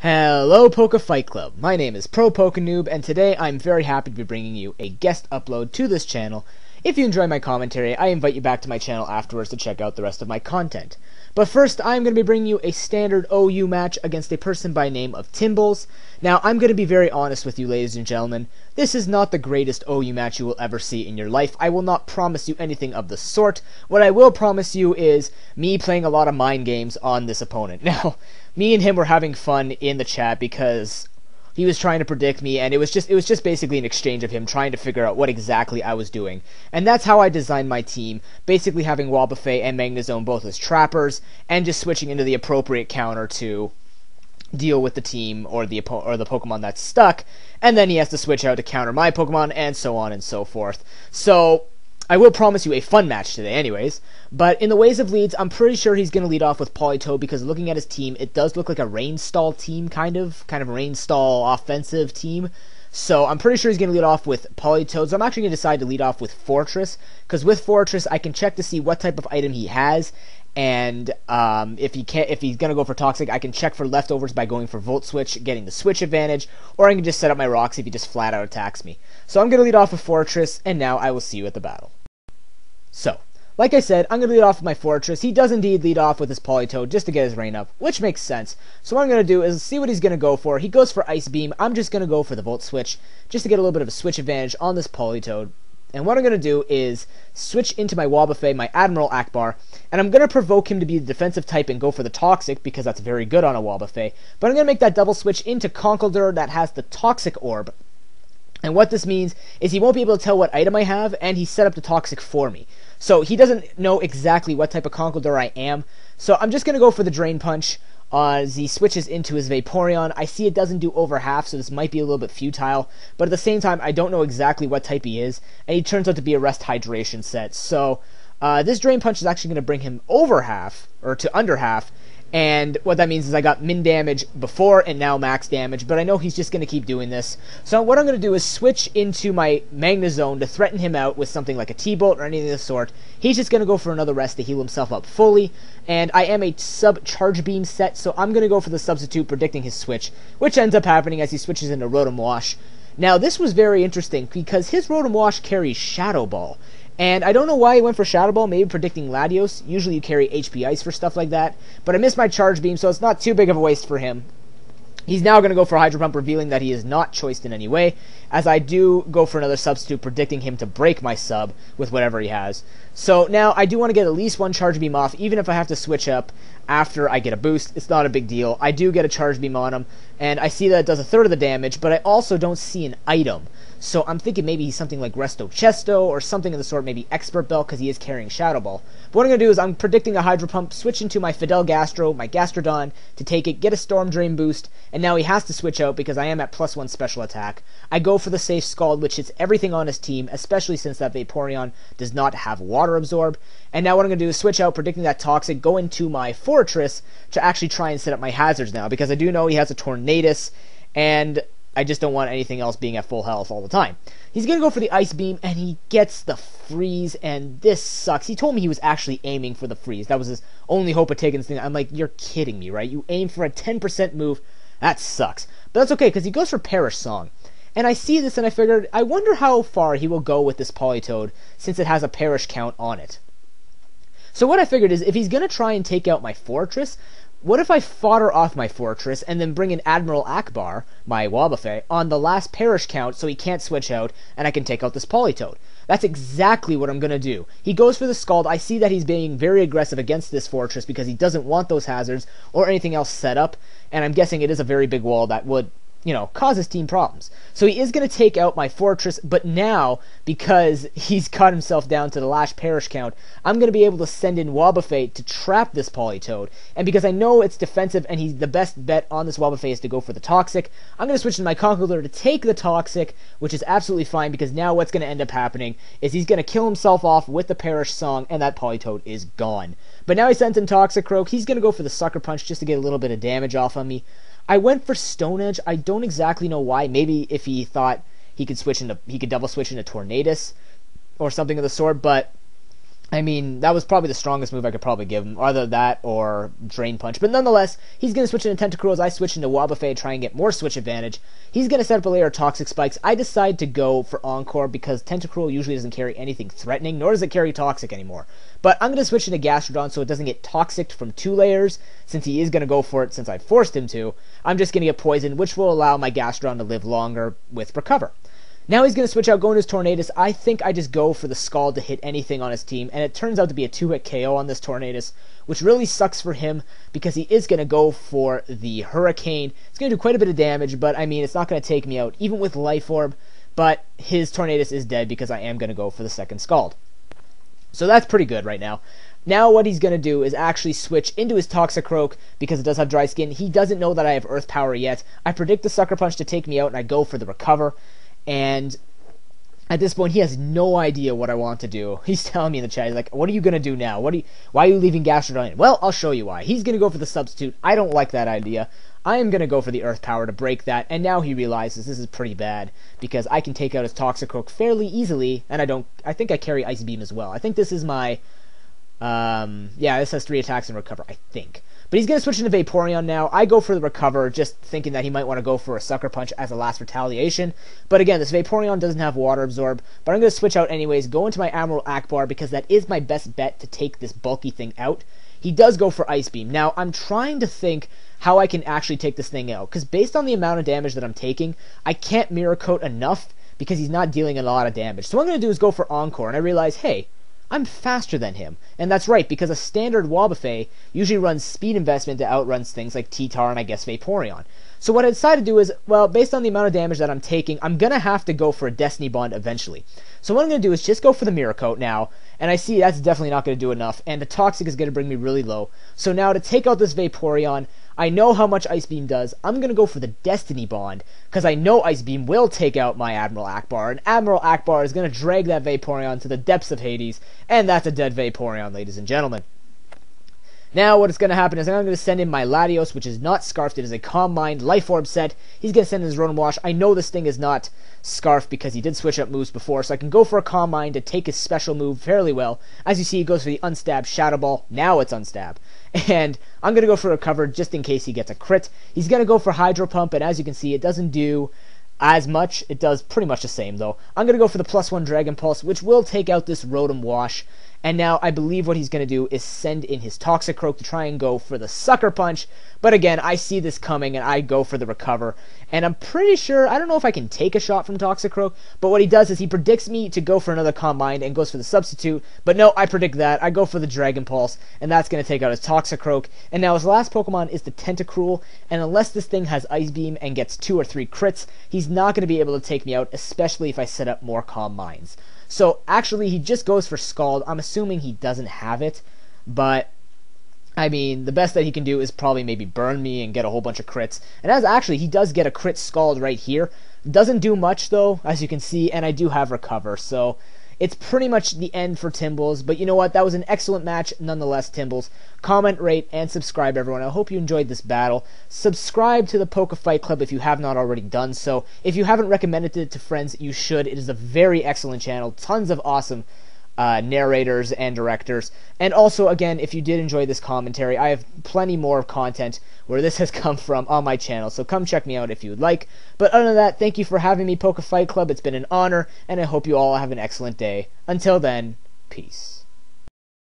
Hello Poke Fight Club, my name is ProPokeNoob, and today I'm very happy to be bringing you a guest upload to this channel. If you enjoy my commentary, I invite you back to my channel afterwards to check out the rest of my content. But first, I'm going to be bringing you a standard OU match against a person by name of Timbles. Now, I'm going to be very honest with you, ladies and gentlemen. This is not the greatest OU match you will ever see in your life. I will not promise you anything of the sort. What I will promise you is me playing a lot of mind games on this opponent. Now, me and him were having fun in the chat because he was trying to predict me, and it was just basically an exchange of him trying to figure out what exactly I was doing. And that's how I designed my team, basically having Wobbuffet and Magnezone both as trappers, and just switching into the appropriate counter to deal with the team or the Pokemon that's stuck, and then he has to switch out to counter my Pokemon, and so on and so forth. So I will promise you a fun match today anyways, but in the ways of leads, I'm pretty sure he's going to lead off with Politoed because looking at his team, it does look like a rain stall team, kind of rain stall offensive team. So I'm pretty sure he's going to lead off with Politoed, so I'm actually going to decide to lead off with Fortress, because with Fortress, I can check to see what type of item he has, and if he's going to go for Toxic, I can check for leftovers by going for Volt Switch, getting the Switch advantage, or I can just set up my rocks if he just flat out attacks me. So I'm going to lead off with Fortress, and now I will see you at the battle. So, like I said, I'm going to lead off with my Fortress. He does indeed lead off with his Politoed just to get his rain up, which makes sense. So what I'm going to do is see what he's going to go for. He goes for Ice Beam. I'm just going to go for the Volt Switch just to get a little bit of a switch advantage on this Politoed. And what I'm going to do is switch into my Wobbuffet, my Admiral Akbar, and I'm going to provoke him to be the defensive type and go for the Toxic, because that's very good on a Wobbuffet. But I'm going to make that double switch into Conkeldurr that has the Toxic Orb. And what this means is he won't be able to tell what item I have, and he set up the Toxic for me. So he doesn't know exactly what type of Conkeldurr I am. So I'm just going to go for the Drain Punch as he switches into his Vaporeon. I see it doesn't do over half, so this might be a little bit futile. But at the same time, I don't know exactly what type he is, and he turns out to be a Rest Hydration set. So this Drain Punch is actually going to bring him over half, or to under half. And what that means is I got min damage before and now max damage, but I know he's just going to keep doing this. So what I'm going to do is switch into my Magnezone to threaten him out with something like a T-Bolt or anything of the sort. He's just going to go for another rest to heal himself up fully, and I am a sub-Charge Beam set, so I'm going to go for the substitute predicting his switch, which ends up happening as he switches into Rotom Wash. Now this was very interesting because his Rotom Wash carries Shadow Ball. And I don't know why he went for Shadow Ball, maybe predicting Latios. Usually you carry HP Ice for stuff like that. But I missed my Charge Beam, so it's not too big of a waste for him. He's now going to go for Hydro Pump, revealing that he is not choiced in any way, as I do go for another substitute, predicting him to break my sub with whatever he has. So now I do want to get at least one Charge Beam off, even if I have to switch up after I get a boost. It's not a big deal. I do get a Charge Beam on him, and I see that it does a third of the damage, but I also don't see an item. So I'm thinking maybe he's something like Resto Chesto or something of the sort, maybe Expert Belt because he is carrying Shadow Ball. But what I'm going to do is I'm predicting a Hydro Pump, switch into my Fidel Gastro, my Gastrodon, to take it, get a Storm Drain boost, and now he has to switch out because I am at +1 special attack. I go for the safe Scald, which hits everything on his team, especially since that Vaporeon does not have Water Absorb. And now what I'm going to do is switch out, predicting that Toxic, go into my Fortress to actually try and set up my hazards now, because I do know he has a Tornadus, and I just don't want anything else being at full health all the time. He's going to go for the Ice Beam, and he gets the Freeze, and this sucks. He told me he was actually aiming for the Freeze. That was his only hope of taking this thing. I'm like, you're kidding me, right? You aim for a 10% move. That sucks. But that's okay, because he goes for Perish Song. And I see this, and I figured, I wonder how far he will go with this Politoed, since it has a Perish count on it. So what I figured is, if he's going to try and take out my Fortress, what if I fodder off my Fortress and then bring in Admiral Akbar, my Wobbuffet, on the last Perish count so he can't switch out and I can take out this Politoed? That's exactly what I'm going to do. He goes for the Scald. I see that he's being very aggressive against this Fortress because he doesn't want those hazards or anything else set up, and I'm guessing it is a very big wall that would, cause his team problems. So he is going to take out my Fortress, but now, because he's cut himself down to the last Perish count, I'm going to be able to send in Wobbuffet to trap this Politoed. And because I know it's defensive and he's the best bet on this Wobbuffet is to go for the Toxic, I'm going to switch to my Conkeldurr to take the Toxic, which is absolutely fine, because now what's going to end up happening is he's going to kill himself off with the Perish Song, and that Politoed is gone. But now he sends in Toxicroak. He's going to go for the Sucker Punch just to get a little bit of damage off on me. I went for Stone Edge. I don't exactly know why. Maybe if he thought he could double switch into Tornadus or something of the sort, but I mean, that was probably the strongest move I could probably give him, either that or Drain Punch. But nonetheless, he's going to switch into Tentacruel as I switch into Wobbuffet and try and get more switch advantage. He's going to set up a layer of Toxic Spikes. I decide to go for Encore because Tentacruel usually doesn't carry anything threatening, nor does it carry Toxic anymore. But I'm going to switch into Gastrodon so it doesn't get Toxic from 2 layers, since he is going to go for it since I forced him to. I'm just going to get Poisoned, which will allow my Gastrodon to live longer with Recover. Now he's going to switch out, going to his Tornadus. I think I just go for the Scald to hit anything on his team, and it turns out to be a 2-hit KO on this Tornadus, which really sucks for him because he is going to go for the Hurricane. It's going to do quite a bit of damage, but I mean, it's not going to take me out, even with Life Orb, but his Tornadus is dead because I am going to go for the second Scald. So that's pretty good right now. Now what he's going to do is actually switch into his Toxicroak because it does have Dry Skin. He doesn't know that I have Earth Power yet. I predict the Sucker Punch to take me out, and I go for the Recover. And at this point, he has no idea what I want to do. He's telling me in the chat, he's like, what are you going to do now? Why are you leaving Gastrodon in? Well, I'll show you why. He's going to go for the Substitute. I don't like that idea. I am going to go for the Earth Power to break that, and now he realizes this is pretty bad, because I can take out his Toxicroak fairly easily, and I think I carry Ice Beam as well. I think this is my, yeah, this has 3 attacks and Recover, I think. But he's going to switch into Vaporeon now. I go for the Recover, just thinking that he might want to go for a Sucker Punch as a last retaliation. But again, this Vaporeon doesn't have Water Absorb. But I'm going to switch out anyways, go into my Admiral Akbar, because that is my best bet to take this bulky thing out. He does go for Ice Beam. Now, I'm trying to think how I can actually take this thing out, because based on the amount of damage that I'm taking, I can't Mirror Coat enough, because he's not dealing a lot of damage. So what I'm going to do is go for Encore, and I realize, hey, I'm faster than him. And that's right, because a standard Wobbuffet usually runs speed investment to outrun things like T-Tar and I guess Vaporeon. So what I decided to do is, well, based on the amount of damage that I'm taking, I'm going to have to go for a Destiny Bond eventually. So what I'm going to do is just go for the Mirror Coat now, and I see that's definitely not going to do enough, and the Toxic is going to bring me really low. So now to take out this Vaporeon, I know how much Ice Beam does. I'm going to go for the Destiny Bond, because I know Ice Beam will take out my Admiral Akbar, and Admiral Akbar is going to drag that Vaporeon to the depths of Hades, and that's a dead Vaporeon, ladies and gentlemen. Now what is going to happen is I'm going to send in my Latios, which is not Scarfed. It is a Calm Mind Life Orb set. He's going to send in his Rotom Wash. I know this thing is not Scarfed because he did switch up moves before, so I can go for a Calm Mind to take his special move fairly well. As you see, he goes for the Unstab Shadow Ball. Now it's Unstab. And I'm going to go for Recover just in case he gets a crit. He's going to go for Hydro Pump, and as you can see, it doesn't do as much. It does pretty much the same, though. I'm going to go for the +1 Dragon Pulse, which will take out this Rotom Wash. And now I believe what he's going to do is send in his Toxicroak to try and go for the Sucker Punch. But again, I see this coming and I go for the Recover. And I'm pretty sure, I don't know if I can take a shot from Toxicroak, but what he does is he predicts me to go for another Calm Mind and goes for the Substitute. But no, I predict that. I go for the Dragon Pulse, and that's going to take out his Toxicroak. And now his last Pokemon is the Tentacruel, and unless this thing has Ice Beam and gets 2 or 3 crits, he's not going to be able to take me out, especially if I set up more Calm Minds. So, actually, he just goes for Scald. I'm assuming he doesn't have it, but, I mean, the best that he can do is probably maybe burn me and get a whole bunch of crits. And as actually, he does get a crit Scald right here. Doesn't do much, though, as you can see, and I do have Recover, so it's pretty much the end for Timbles. But you know what? That was an excellent match, nonetheless, Timbles. Comment, rate, and subscribe, everyone. I hope you enjoyed this battle. Subscribe to the Poke Fight Club if you have not already done so. If you haven't recommended it to friends, you should. It is a very excellent channel. Tons of awesome narrators and directors. And also, again, if you did enjoy this commentary, I have plenty more content where this has come from on my channel, so come check me out if you would like. But other than that, thank you for having me, Poke Fight Club. It's been an honor, and I hope you all have an excellent day. Until then, peace.